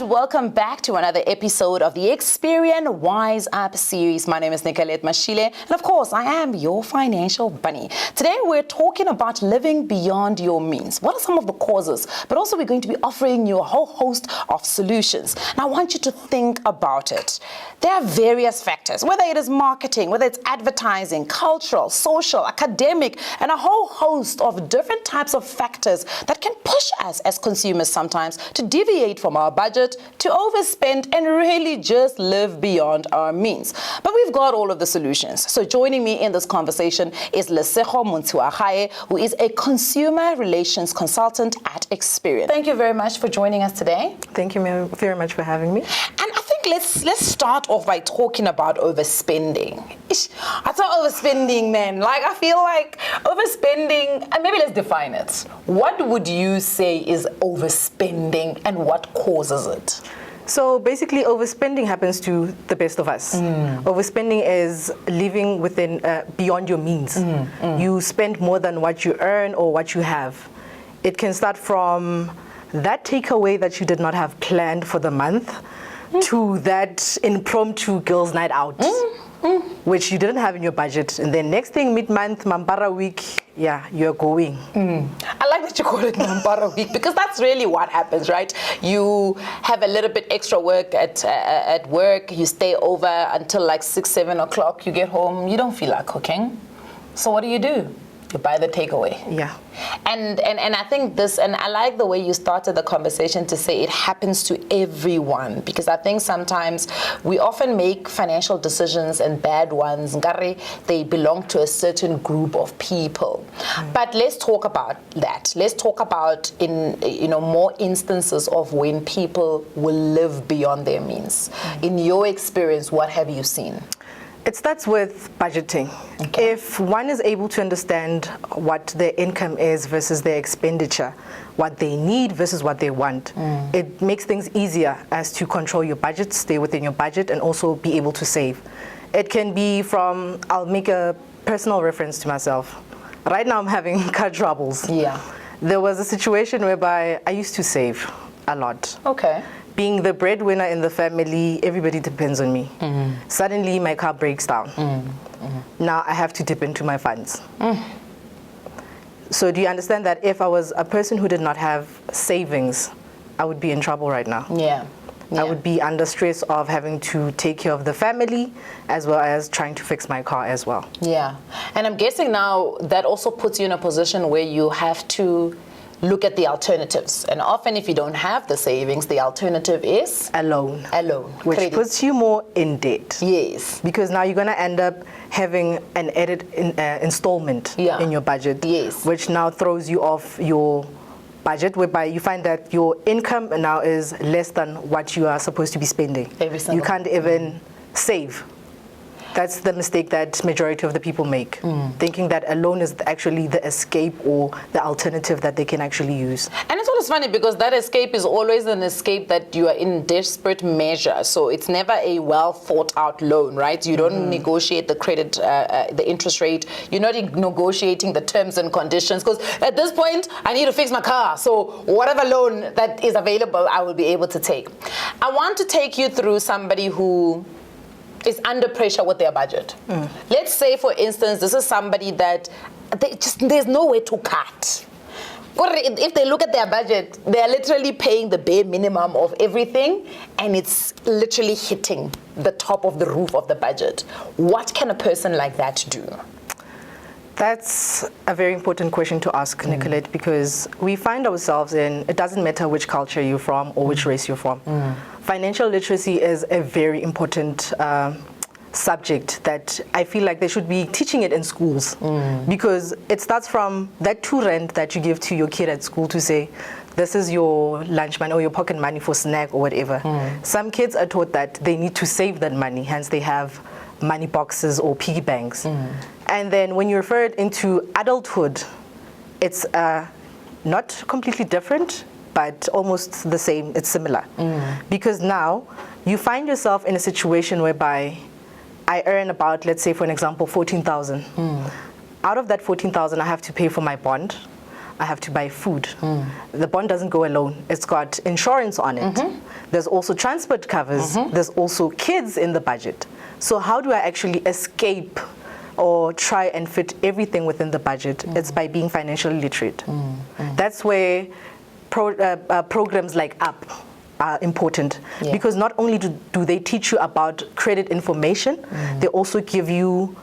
welcome back to another episode of the Experian Wise Up Series. My name is Nicolette Mashile, and of course, I am your financial bunny. Today, we're talking about living beyond your means. What are some of the causes? But also, we're going to be offering you a whole host of solutions. And I want you to think about it. There are various factors, whether it is marketing, whether it's advertising, cultural, social, academic, and a whole host of different types of factors that can push us as consumers sometimes to deviate from our budget, to overspend, and really just live beyond our means. But we've got all of the solutions. So joining me in this conversation is Lesego Montuahaye, who is a consumer relations consultant at Experian. Thank you very much for joining us today. Thank you very much for having me. And I think let's start off by talking about overspending. I thought overspending, man. Like, I feel like overspending, and maybe let's define it. What would you say is overspending and what causes it? So basically, overspending happens to the best of us. Overspending is living within beyond your means. You spend more than what you earn or what you have. It can start from that takeaway that you did not have planned for the month to that impromptu girls' night out, which you didn't have in your budget. And then next thing, mid-month, Mambara week, yeah, you're going. I like that you call it Mambara week, because that's really what happens, right? You have a little bit extra work at work, you stay over until like 6, 7 o'clock, you get home, you don't feel like cooking. So what do? You buy the takeaway. Yeah. And I think this, and I like the way you started the conversation to say it happens to everyone, because I think sometimes we often make financial decisions, and bad ones, they belong to a certain group of people. But let's talk about that. Let's talk about more instances of when people will live beyond their means. In your experience, what have you seen? It starts with budgeting. Okay. If one is able to understand what their income is versus their expenditure, what they need versus what they want, it makes things easier as to control your budget, stay within your budget, and also be able to save. It can be from, I'll make a personal reference to myself. Right now I'm having car troubles. Yeah. There was a situation whereby I used to save a lot. Okay. Being the breadwinner in the family, everybody depends on me. Suddenly, my car breaks down. Now I have to dip into my funds. So do you understand that if I was a person who did not have savings, I would be in trouble right now? Yeah. I would be under stress of having to take care of the family as well as trying to fix my car as well. Yeah. And I'm guessing now that also puts you in a position where you have to look at the alternatives. And often if you don't have the savings, the alternative is? A loan. Which Credit. puts you more in debt. Yes. Because now you're going to end up having an added installment in your budget. Yes. Which now throws you off your budget, whereby you find that your income now is less than what you are supposed to be spending. You can't even save. That's the mistake that majority of the people make, thinking that a loan is actually the escape or the alternative that they can actually use. And it's always funny because that escape is always an escape that you are in desperate measure. So it's never a well thought out loan, right? You don't negotiate the credit, the interest rate. You're not negotiating the terms and conditions, because at this point, I need to fix my car. So whatever loan that is available, I will be able to take. I want to take you through somebody who is under pressure with their budget. Let's say, for instance, this is somebody that there's nowhere to cut. If they look at their budget, they're literally paying the bare minimum of everything, and it's literally hitting the top of the roof of the budget. What can a person like that do? That's a very important question to ask, Nicolette, because we find ourselves in, it doesn't matter which culture you're from or which race you're from. Financial literacy is a very important subject that I feel like they should be teaching it in schools, because it starts from that 2 rand that you give to your kid at school to say, this is your lunch money or your pocket money for snack or whatever. Some kids are taught that they need to save that money, hence they have money boxes or piggy banks. And then when you refer it into adulthood, it's not completely different, but almost the same, it's similar. Because now you find yourself in a situation whereby I earn about, let's say for an example, 14,000. Out of that 14,000, I have to pay for my bond. I have to buy food. The bond doesn't go alone. It's got insurance on it. There's also transport covers. There's also kids in the budget. So how do I actually escape or try and fit everything within the budget? It's by being financially literate. That's where programs like UP are important, because not only do they teach you about credit information, they also give you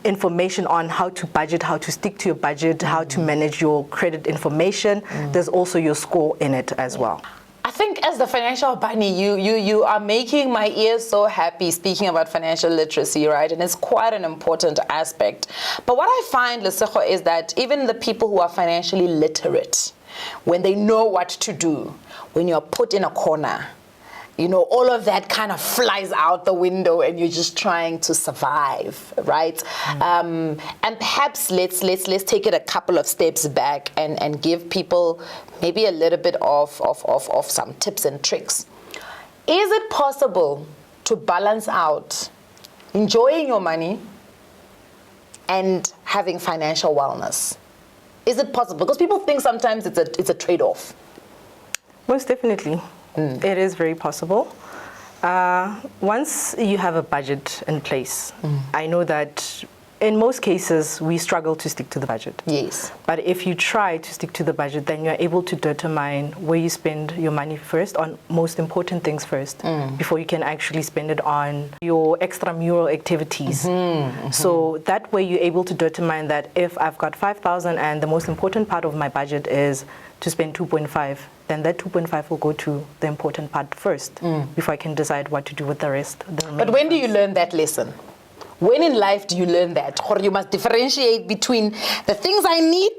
information on how to budget, how to stick to your budget, how to manage your credit information. There's also your score in it as well. I think as the financial bunny, you are making my ears so happy speaking about financial literacy, right? And it's quite an important aspect. But what I find, Lesego, is that even the people who are financially literate, when they know what to do, when you're put in a corner, you know, all of that kind of flies out the window and you're just trying to survive, right? And perhaps let's take it a couple of steps back and give people maybe a little bit of some tips and tricks. Is it possible to balance out enjoying your money and having financial wellness? Is it possible? Because people think sometimes it's a trade-off. Most definitely. It is very possible. Once you have a budget in place, I know that in most cases we struggle to stick to the budget. Yes. But if you try to stick to the budget, then you're able to determine where you spend your money first, on most important things first, before you can actually spend it on your extramural activities. So that way you're able to determine that if I've got 5,000 and the most important part of my budget is to spend 2.5, then that 2.5 will go to the important part first, before I can decide what to do with the rest. But when do you learn that lesson? When in life do you learn that? Or you must differentiate between the things I need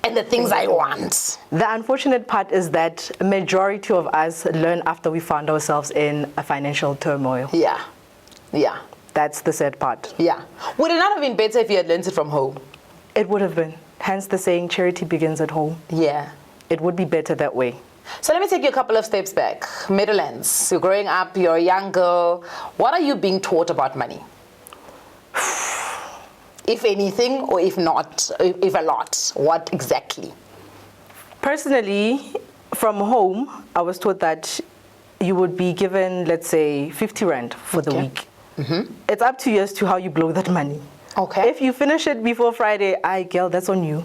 and the things I want. The unfortunate part is that a majority of us learn after we found ourselves in a financial turmoil. Yeah. That's the sad part. Yeah. Would it not have been better if you had learned it from home? It would have been. Hence the saying, charity begins at home. Yeah. It would be better that way. So let me take you a couple of steps back. Middlelands, you're growing up, you're a young girl. What are you being taught about money? If anything, or if not, if a lot, what exactly? Personally, from home, I was taught that you would be given, let's say, 50 rand for the week. It's up to you as to how you blow that money. Okay. If you finish it before Friday, girl, that's on you.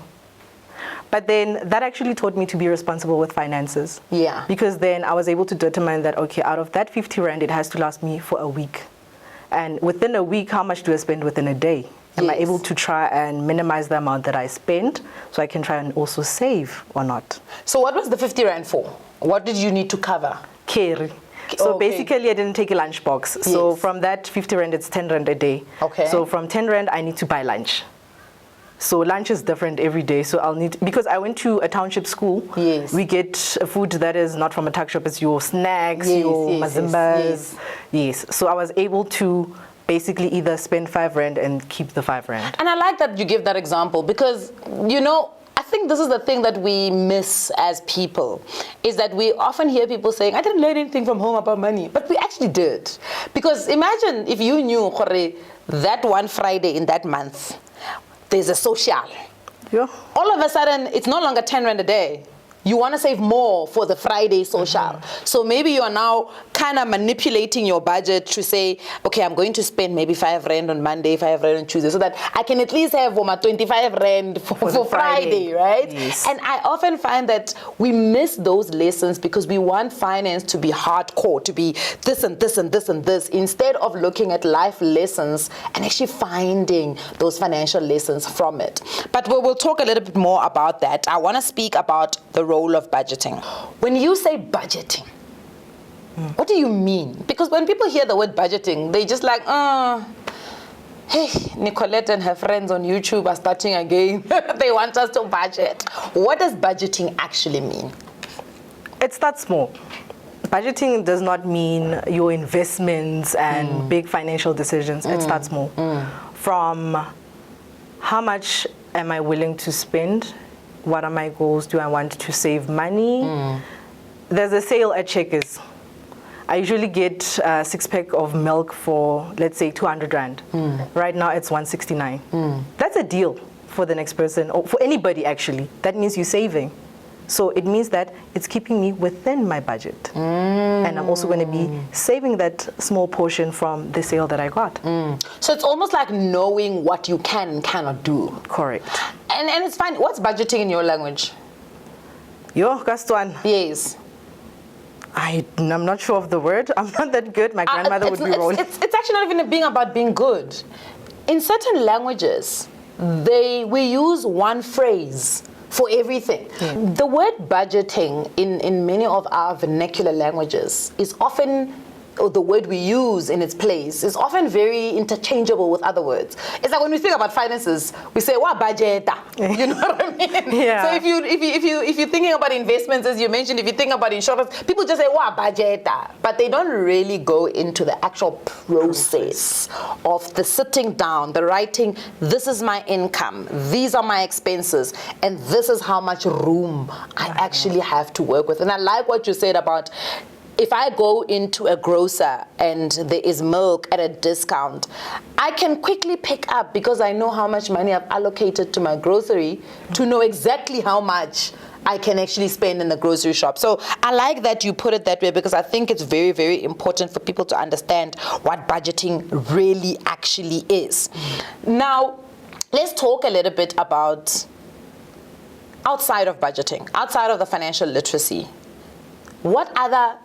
But then that actually taught me to be responsible with finances. Yeah. Because then I was able to determine that, okay, out of that 50 rand, it has to last me for a week. And within a week, how much do I spend within a day? Am I able to try and minimize the amount that I spend so I can try and also save or not? So what was the 50 rand for? What did you need to cover? Carry. So basically, I didn't take a lunch box. So from that 50 rand, it's 10 rand a day. Okay. So from 10 rand, I need to buy lunch. So lunch is different every day. So I'll need, because I went to a township school, we get food that is not from a tuck shop. It's your snacks, your mazimbas. Yes. So I was able to basically either spend 5 rand and keep the 5 rand. And I like that you give that example because, you know, I think this is the thing that we miss as people, is that we often hear people saying, I didn't learn anything from home about money, but we actually did. Because imagine if you knew that one Friday in that month, there's a social. Yeah. All of a sudden, it's no longer 10 rand a day. You want to save more for the Friday social. So maybe you are now kind of manipulating your budget to say, okay, I'm going to spend maybe 5 rand on Monday, 5 rand on Tuesday, so that I can at least have 25 rand for Friday, right? Yes. And I often find that we miss those lessons because we want finance to be hardcore, to be this and this and this and this, instead of looking at life lessons and actually finding those financial lessons from it. But we'll talk a little bit more about that. I want to speak about the role of budgeting. When you say budgeting, what do you mean? Because when people hear the word budgeting, they just like, hey, Nicolette and her friends on YouTube are starting again. They want us to budget. What does budgeting actually mean? It starts small. Budgeting does not mean your investments and big financial decisions. It starts small. From how much am I willing to spend? What are my goals? Do I want to save money? There's a sale at Checkers. I usually get a 6-pack of milk for, let's say, 200 rand. Right now, it's 169. That's a deal for the next person, or for anybody actually, that means you're saving. So it means that it's keeping me within my budget. And I'm also going to be saving that small portion from the sale that I got. So it's almost like knowing what you can and cannot do. Correct. And it's fine. What's budgeting in your language? Yo, Kastwan. Yes. I'm not sure of the word. I'm not that good. My grandmother would be rolling. It's actually not even being about being good. In certain languages, we use one phrase for everything. The word budgeting in many of our vernacular languages is often, or the word we use in its place, is often very interchangeable with other words. It's like when we think about finances, we say, "What budget?" You know what I mean? Yeah. So if you're thinking about investments, as you mentioned, if you think about insurance, people just say, "What budget?" But they don't really go into the actual process of the sitting down, the writing. This is my income. These are my expenses, and this is how much room I actually have to work with. And I like what you said about, if I go into a grocer and there is milk at a discount, I can quickly pick up, because I know how much money I've allocated to my grocery, to know exactly how much I can actually spend in the grocery shop. So I like that you put it that way, because I think it's very, very important for people to understand what budgeting really actually is. Now, let's talk a little bit about outside of budgeting, outside of the financial literacy. What other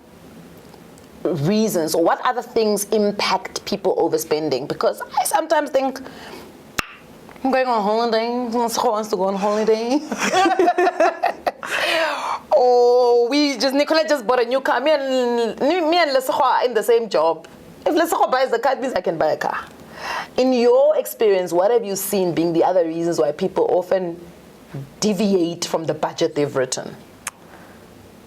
reasons or what other things impact people overspending? Because I sometimes think, I'm going on holiday, who wants to go on holiday? Or Nicolette just bought a new car. Me and Lesotho are in the same job. If Lesotho buys the car, it means I can buy a car. In your experience, what have you seen being the other reasons why people often deviate from the budget they've written?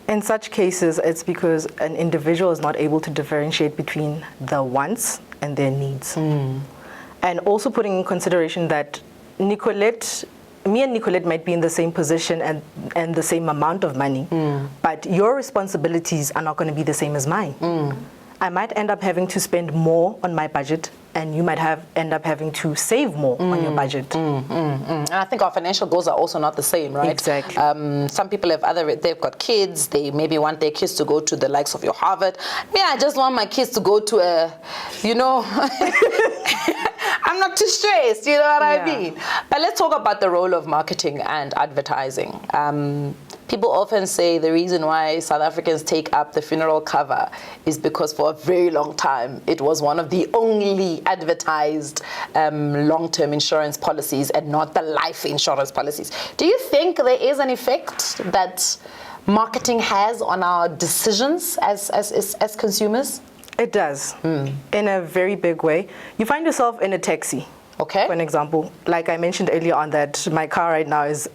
In such cases, it's because an individual is not able to differentiate between their wants and their needs. And also putting in consideration that me and Nicolette might be in the same position and the same amount of money, but your responsibilities are not going to be the same as mine. I might end up having to spend more on my budget, and you might end up having to save more on your budget. And I think our financial goals are also not the same, right? Exactly. Some people they've got kids, they maybe want their kids to go to the likes of your Harvard. Me, I just want my kids to go to I'm not too stressed, you know what I mean? But let's talk about the role of marketing and advertising. People often say the reason why South Africans take up the funeral cover is because for a very long time it was one of the only advertised long-term insurance policies and not the life insurance policies. Do you think there is an effect that marketing has on our decisions as consumers? It does, in a very big way. You find yourself in a taxi. Okay. For an example, like I mentioned earlier on, that my car right now is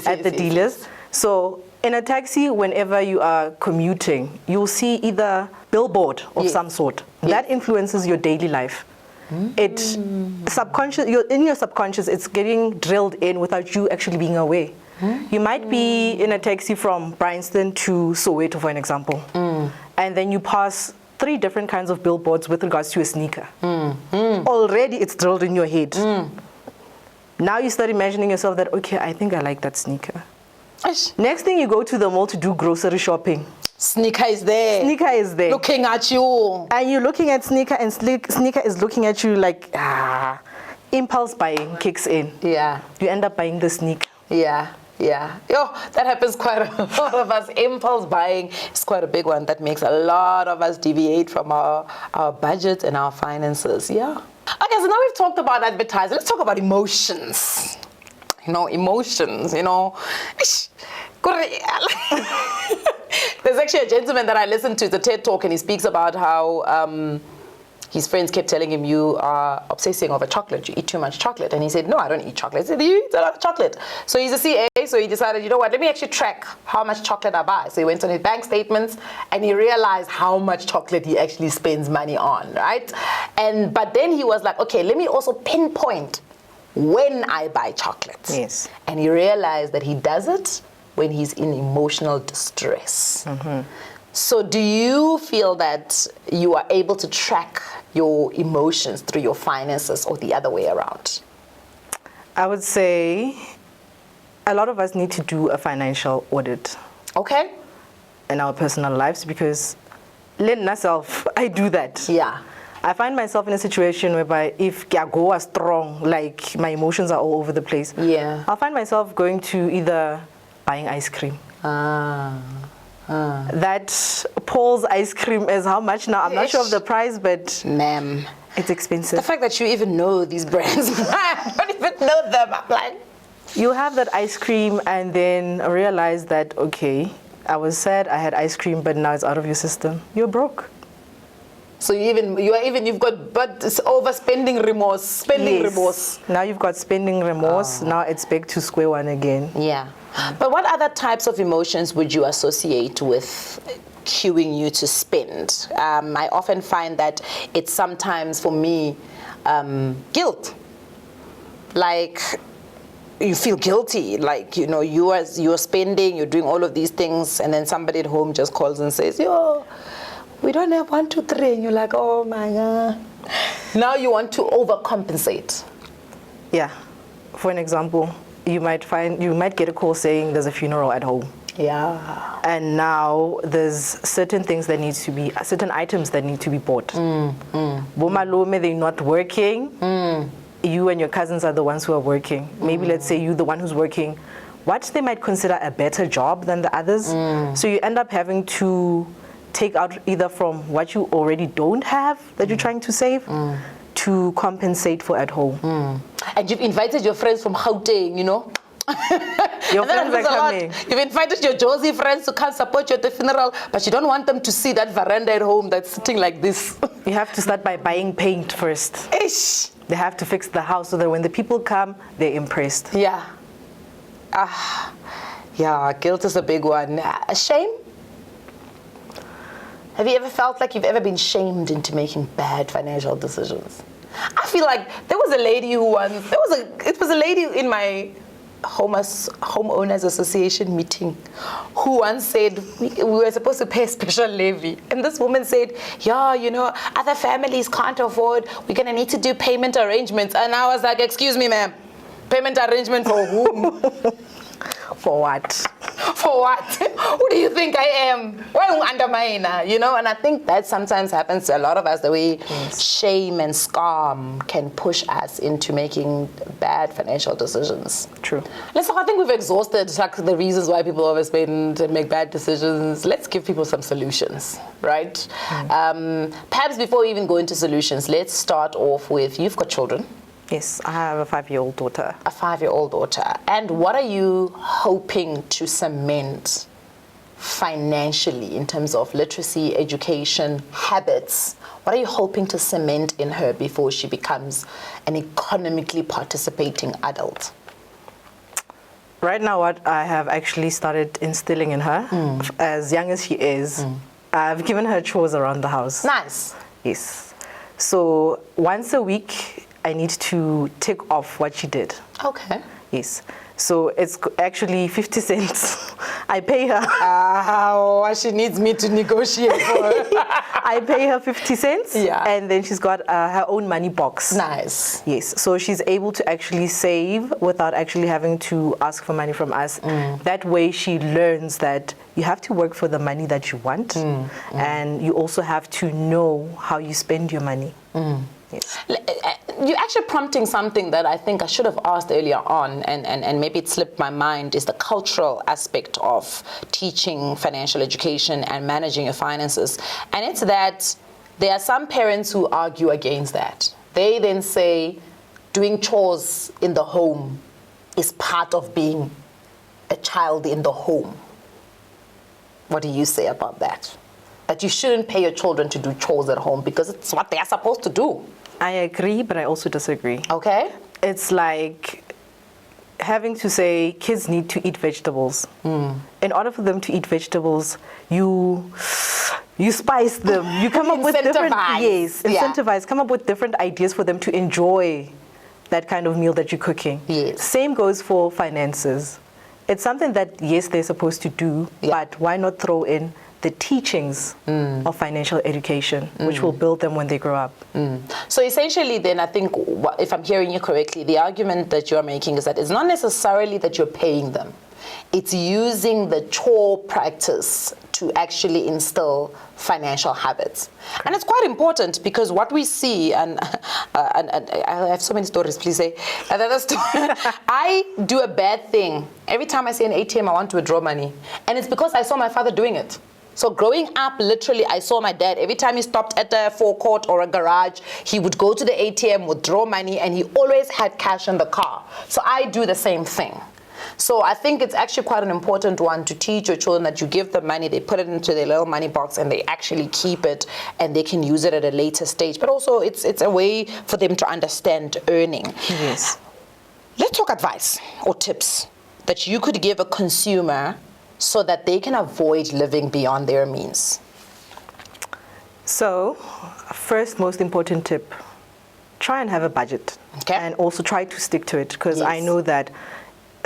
at the dealers. So in a taxi, whenever you are commuting, you'll see either billboard of some sort. That influences your daily life. It subconscious, in your subconscious, it's getting drilled in without you actually being aware. You might be in a taxi from Bryanston to Soweto, for an example, and then you pass 3 different kinds of billboards with regards to a sneaker. Already it's drilled in your head. Now you start imagining yourself that, okay, I think I like that sneaker. Next thing, you go to the mall to do grocery shopping. Sneaker is there. Sneaker is there. Looking at you. And you're looking at sneaker, and sneaker is looking at you like, impulse buying kicks in. Yeah. You end up buying the sneaker. Yeah. Yo, that happens quite a lot of us. Impulse buying is quite a big one that makes a lot of us deviate from our budget and our finances. Yeah. Okay, so now we've talked about advertising. Let's talk about emotions. Emotions. There's actually a gentleman that I listened to, the TED Talk, and he speaks about how his friends kept telling him, you are obsessing over chocolate, you eat too much chocolate. And he said, no, I don't eat chocolate. He said, you eat a lot of chocolate. So he's a CA, so he decided, you know what, let me actually track how much chocolate I buy. So he went on his bank statements and he realized how much chocolate he actually spends money on, right? But then he was like, okay, let me also pinpoint when I buy chocolate. Yes. And he realized that he does it when he's in emotional distress. So do you feel that you are able to track your emotions through your finances, or the other way around? I would say a lot of us need to do a financial audit Okay. in our personal lives because myself, I do that. Yeah. I find myself in a situation whereby if I go are strong, like my emotions are all over the place, Yeah. I'll find myself going to either buying ice cream. That Paul's ice cream is how much now? I'm not sure of the price, but Ma'am. it's expensive. The fact that you even know these brands, I don't even know them. I'm like, You have that ice cream and then realize that, okay, I was sad I had ice cream, but now it's out of your system. You're broke. so you've got but it's overspending remorse, spending Yes. remorse. Now you've got spending remorse. Now it's back to square one again. Yeah. But what other types of emotions would you associate with cueing you to spend? I often find that it's sometimes for me guilt. Like you feel guilty, like you're spending, you're doing all of these things, and then somebody at home just calls and says, "Yo, we don't have 1, 2, 3," and you're like, "Oh my God!" Now you want to overcompensate. Yeah. For an example, you might get a call saying there's a funeral at home. Yeah. And now there's certain items that need to be bought. Bomalume, they're not working. You and your cousins are the ones who are working. Maybe let's say you, the one who's working, what they might consider a better job than the others. So you end up having to take out either from what you already don't have that you're trying to save to compensate for at home. And you've invited your friends from Gauteng, Your And then friends are happens a lot. coming. You've invited your Josie friends to come support you at the funeral, but you don't want them to see that veranda at home that's sitting like this. You have to start by buying paint first. Ish. They have to fix the house so that when the people come, they're impressed. Yeah. Yeah, guilt is a big one. Shame? Have you ever felt like you've ever been shamed into making bad financial decisions? I feel like there was a lady who once, it was a lady in my homeowners association meeting who once said we were supposed to pay a special levy, and this woman said, yeah, other families can't afford, we're gonna need to do payment arrangements. And I was like, excuse me, ma'am, payment arrangement for whom? For what? For what? Who do you think I am? Why am I undermine? And I think that sometimes happens to a lot of us, the way shame and scam can push us into making bad financial decisions. True. I think we've exhausted the reasons why people overspend and make bad decisions. Let's give people some solutions, right? Perhaps before we even go into solutions, let's start off with, you've got children. Yes, I have a 5-year-old daughter. A 5-year-old daughter. And what are you hoping to cement financially in terms of literacy, education, habits? What are you hoping to cement in her before she becomes an economically participating adult? Right now, what I have actually started instilling in her, as young as she is, I've given her chores around the house. Nice. Yes. So once a week, I need to tick off what she did. Okay. Yes. So it's actually 50 cents. I pay her. She needs me to negotiate for her. I pay her 50 cents. Yeah. And then she's got her own money box. Nice. Yes. So she's able to actually save without actually having to ask for money from us. That way she learns that you have to work for the money that you want. And you also have to know how you spend your money. Yes. You're actually prompting something that I think I should have asked earlier on, and maybe it slipped my mind, is the cultural aspect of teaching financial education and managing your finances. And it's that there are some parents who argue against that. They then say doing chores in the home is part of being a child in the home. What do you say about that? That you shouldn't pay your children to do chores at home because it's what they are supposed to do. I agree, but I also disagree. Okay. It's like having to say kids need to eat vegetables. In order for them to eat vegetables, you spice them. You come up with different incentivize. Come up with different ideas for them to enjoy that kind of meal that you're cooking. Yes. Same goes for finances. It's something that yes, they're supposed to do, but why not throw in the teachings of financial education, which will build them when they grow up. So essentially then, I think, if I'm hearing you correctly, the argument that you're making is that it's not necessarily that you're paying them. It's using the chore practice to actually instill financial habits. And it's quite important because what we see, and I have so many stories, please say. Another story, I do a bad thing. Every time I see an ATM, I want to withdraw money. And it's because I saw my father doing it. So growing up, literally, I saw my dad, every time he stopped at a forecourt or a garage, he would go to the ATM, withdraw money, and he always had cash in the car. So I do the same thing. So I think it's actually quite an important one to teach your children that you give them money, they put it into their little money box, and they actually keep it, and they can use it at a later stage. But also, it's a way for them to understand earning. Yes. Let's talk advice or tips that you could give a consumer so that they can avoid living beyond their means. So, first most important tip, try and have a budget. Okay. And also try to stick to it, because Yes. I know that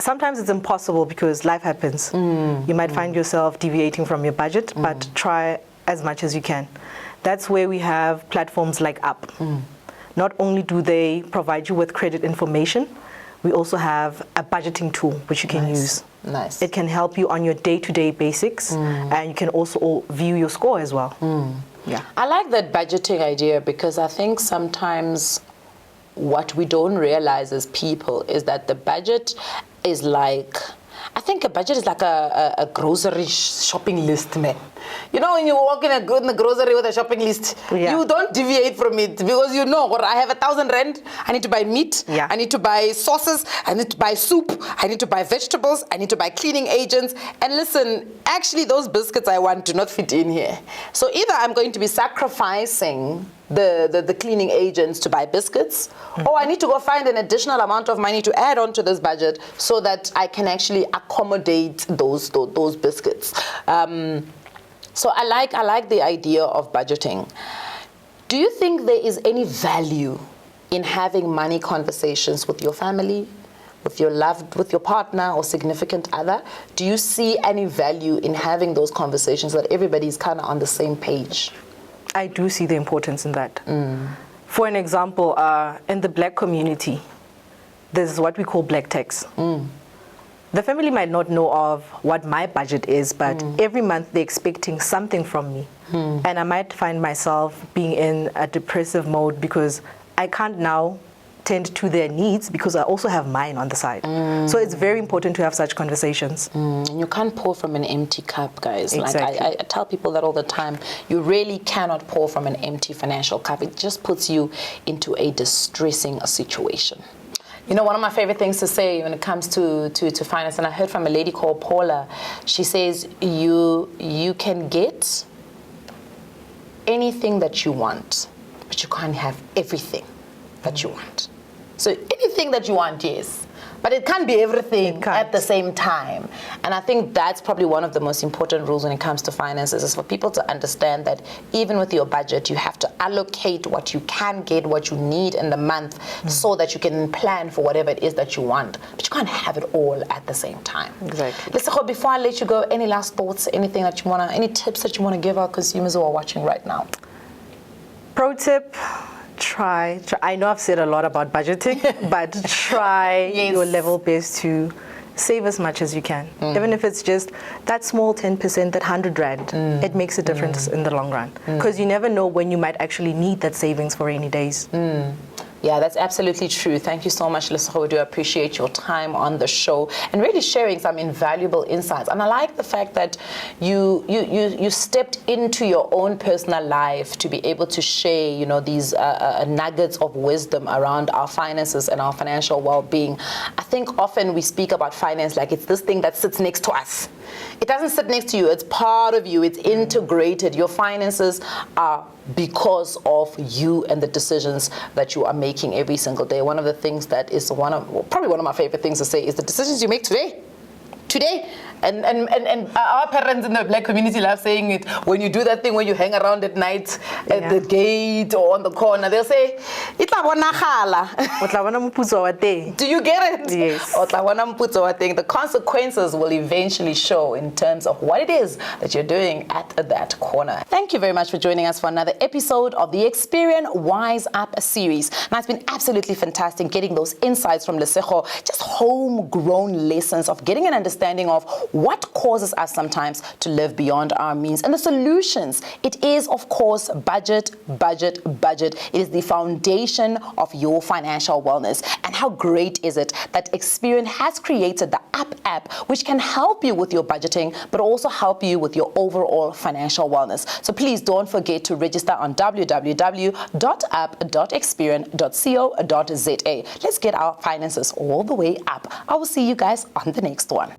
sometimes it's impossible because life happens. You might find yourself deviating from your budget, but try as much as you can. That's where we have platforms like Up. Not only do they provide you with credit information, we also have a budgeting tool which you can use. Nice. It can help you on your day-to-day basics, and you can also view your score as well. Yeah. I like that budgeting idea because I think sometimes what we don't realize as people is that the budget is like, I think a budget is like a grocery shopping list, man. You know, when you walk in the grocery with a shopping list, you don't deviate from it because you know, I have 1,000 rand, I need to buy meat, I need to buy sauces, I need to buy soup, I need to buy vegetables, I need to buy cleaning agents. And listen, actually those biscuits I want do not fit in here. So either I'm going to be sacrificing the cleaning agents to buy biscuits, or I need to go find an additional amount of money to add on to this budget so that I can actually accommodate those biscuits. So I like the idea of budgeting. Do you think there is any value in having money conversations with your family, with your partner or significant other? Do you see any value in having those conversations so that everybody's kind of on the same page? I do see the importance in that. For an example, in the Black community, there's what we call Black tax. The family might not know of what my budget is, but every month they're expecting something from me. And I might find myself being in a depressive mode because I can't now tend to their needs because I also have mine on the side. So it's very important to have such conversations. You can't pour from an empty cup, guys. Exactly. Like I tell people that all the time. You really cannot pour from an empty financial cup. It just puts you into a distressing situation. You know, one of my favorite things to say when it comes to finance, and I heard from a lady called Paula, she says, you can get anything that you want, but you can't have everything that you want. So anything that you want, yes, but it can't be everything at the same time. And I think that's probably one of the most important rules when it comes to finances, is for people to understand that even with your budget, you have to allocate what you can get, what you need in the month, so that you can plan for whatever it is that you want. But you can't have it all at the same time. Exactly. Listen, before I let you go, any last thoughts, anything that you want to, any tips that you want to give our consumers who are watching right now? Pro tip, try. I know I've said a lot about budgeting, but try your level best to save as much as you can. Even if it's just that small 10%, that 100 rand, it makes a difference in the long run. Because you never know when you might actually need that savings for rainy days. Yeah, that's absolutely true. Thank you so much, Lesego. We do appreciate your time on the show and really sharing some invaluable insights. And I like the fact that you stepped into your own personal life to be able to share, you know, these nuggets of wisdom around our finances and our financial well-being. I think often we speak about finance like it's this thing that sits next to us. It doesn't sit next to you. It's part of you. It's integrated. Your finances are because of you and the decisions that you are making every single day. One of the things that is probably one of my favorite things to say is the decisions you make today And our parents in the black community love saying it. When you do that thing where you hang around at night at the gate or on the corner, they'll say, "Itla bonagala." Do you get it? Yes. The consequences will eventually show in terms of what it is that you're doing at that corner. Thank you very much for joining us for another episode of the Experian Wise Up Series. Now, it's been absolutely fantastic getting those insights from Lesego, just homegrown lessons of getting an understanding of what causes us sometimes to live beyond our means and the solutions. It is, of course, budget. It is the foundation of your financial wellness. And how great is it that Experian has created the app which can help you with your budgeting, but also help you with your overall financial wellness. So please don't forget to register on www.app.experian.co.za. Let's get our finances all the way up. I will see you guys on the next one.